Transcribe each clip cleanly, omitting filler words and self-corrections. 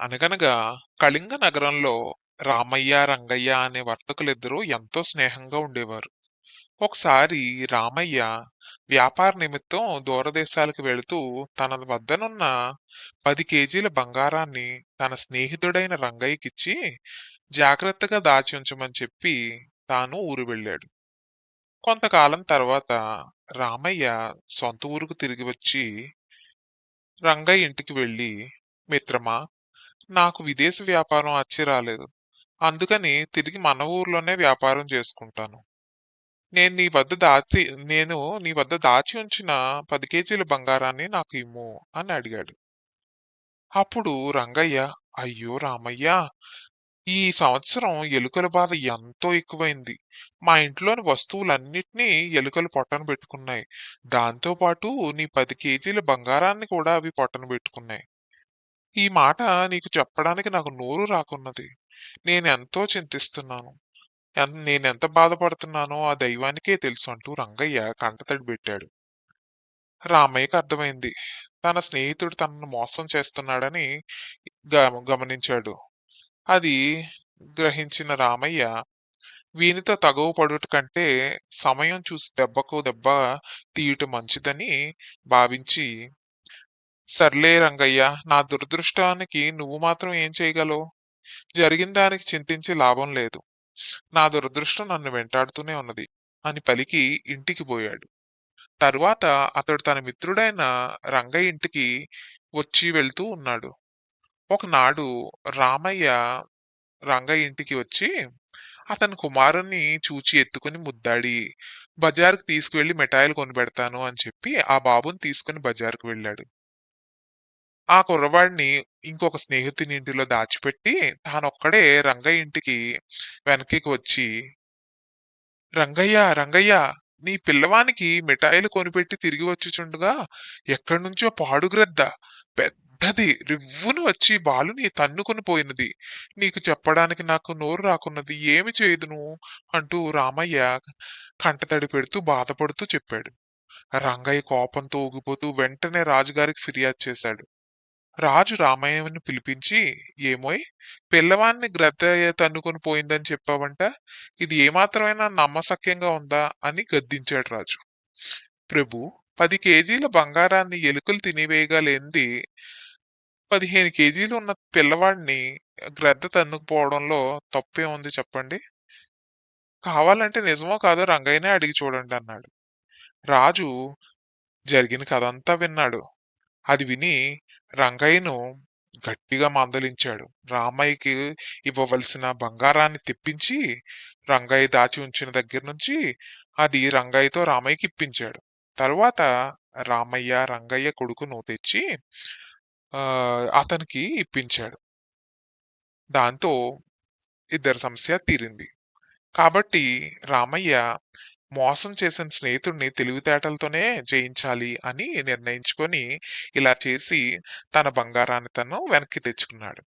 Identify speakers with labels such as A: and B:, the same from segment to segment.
A: అనగనగా కళింగ నగరంలో రామయ్య, రంగయ్య అనే వర్తకులిద్దరూ ఎంతో స్నేహంగా ఉండేవారు. ఒకసారి రామయ్య వ్యాపార నిమిత్తం దూరదేశాలకు వెళుతూ తన వద్దనున్న 10 కేజీల బంగారాన్ని తన స్నేహితుడైన రంగయ్యకిచ్చి జాగ్రత్తగా దాచి ఉంచమని చెప్పి తాను ఊరు వెళ్ళాడు. కొంతకాలం తర్వాత రామయ్య సొంత ఊరుకు తిరిగి వచ్చి రంగయ్య ఇంటికి వెళ్ళి, మిత్రమా, నాకు విదేశ వ్యాపారం అచ్చి రాలేదు. అందుకని తిరిగి మన ఊర్లోనే వ్యాపారం చేసుకుంటాను. నేను నీ వద్ద దాచి నేను నీ వద్ద దాచి ఉంచిన 10 కేజీల బంగారాన్ని నాకు ఇమ్ము అని అడిగాడు. అప్పుడు రంగయ్య, అయ్యో రామయ్య, ఈ సంవత్సరం ఎలుకల బాధ ఎంతో ఎక్కువైంది. మా ఇంట్లోని వస్తువులన్నిటినీ ఎలుకలు పొట్టన పెట్టుకున్నాయి. దాంతో పాటు నీ 10 కేజీల బంగారాన్ని కూడా అవి పొట్టన పెట్టుకున్నాయి. ఈ మాట నీకు చెప్పడానికి నాకు నోరు రాకున్నది. నేనెంతో చింతిస్తున్నాను. నేనెంత బాధపడుతున్నానో ఆ దైవానికే తెలుసు అంటూ రంగయ్య కంటతడి పెట్టాడు. రామయ్యకి అర్థమైంది. తన స్నేహితుడు తనను మోసం చేస్తున్నాడని గమనించాడు. అది గ్రహించిన రామయ్య, వీనితో తగువ పడుట కంటే సమయం చూసి దెబ్బకు దెబ్బ తీయటం మంచిదని భావించి, సర్లే రంగయ్య, నా దురదృష్టానికి నువ్వు మాత్రం ఏం చేయగలవు? జరిగిన దానికి చింతించి లాభం లేదు. నా దురదృష్టం నన్ను వెంటాడుతూనే ఉన్నది అని పలికి ఇంటికి పోయాడు. తరువాత అతడు తన మిత్రుడైన రంగయ్య ఇంటికి వచ్చి వెళ్తూ ఉన్నాడు. ఒకనాడు రామయ్య రంగయ్య ఇంటికి వచ్చి అతని కుమారుణ్ణి చూచి ఎత్తుకుని ముద్దాడి, బజారుకు తీసుకువెళ్లి మిఠాయిలు కొనిపెడతాను అని చెప్పి ఆ బాబుని తీసుకుని బజారుకు వెళ్ళాడు. ఆ కుర్రవాడిని ఇంకొక స్నేహితుని ఇంటిలో దాచిపెట్టి తానొక్కడే రంగయ్య ఇంటికి వెనక్కి వచ్చి, రంగయ్య, రంగయ్య, నీ పిల్లవానికి మిఠాయిలు కొనిపెట్టి తిరిగి వచ్చుచుండగా ఎక్కడ్నుంచో పాడుగ్రద్ద పెద్దది రివ్వున వచ్చి బాలుని తన్నుకొని పోయినది. నీకు చెప్పడానికి నాకు నోరు రాకున్నది. ఏమి చేయుదును అంటూ రామయ్య కంటతడి పెడుతూ బాధపడుతూ చెప్పాడు. రంగయ్య కోపంతో ఊగిపోతూ వెంటనే రాజుగారికి ఫిర్యాదు చేశాడు. రాజు రామయ్యని పిలిపించి, ఏమోయ్, పిల్లవాన్ని గ్రద్ద తన్నుకొని పోయిందని చెప్పావంట, ఇది ఏమాత్రమైనా నమ్మశక్యంగా ఉందా అని గద్దించాడు రాజు. ప్రభు, 10 కేజీల బంగారాన్ని ఎలుకలు తినివేయగా లేనిది 15 కేజీలు ఉన్న పిల్లవాడిని గ్రద్ద తన్నుకుపోవడంలో తప్పే ఉంది చెప్పండి. కావాలంటే నిజమో కాదో రంగయ్యనే అడిగి చూడండి అన్నాడు. రాజు జరిగిన కథంతా విన్నాడు. అది విని రంగయ్యను గట్టిగా మందలించాడు. రామయ్యకి ఇవ్వవలసిన బంగారాన్ని తెప్పించి రంగయ్య దాచి ఉంచిన దగ్గర నుంచి అది రంగయ్యతో రామయ్యకి ఇప్పించాడు. తరువాత రామయ్య రంగయ్య కొడుకును తెచ్చి అతనికి ఇప్పించాడు. దాంతో ఇద్దరి సమస్య తీరింది. కాబట్టి రామయ్య మోసం చేసిన స్నేహితుడిని తెలివితేటలతోనే జయించాలి అని నిర్ణయించుకొని ఇలా చేసి తన బంగారాన్ని తను వెనక్కి తెచ్చుకున్నాడు.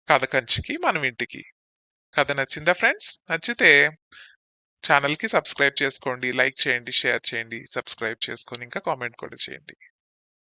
A: కథ కంచికి మనం ఇంటికి. కథ నచ్చిందా ఫ్రెండ్స్? నచ్చితే ఛానల్‌కి సబ్స్క్రైబ్ చేసుకోండి, లైక్ చేయండి, షేర్ చేయండి, సబ్స్క్రైబ్ చేసుకొని ఇంకా కామెంట్ కూడా చేయండి.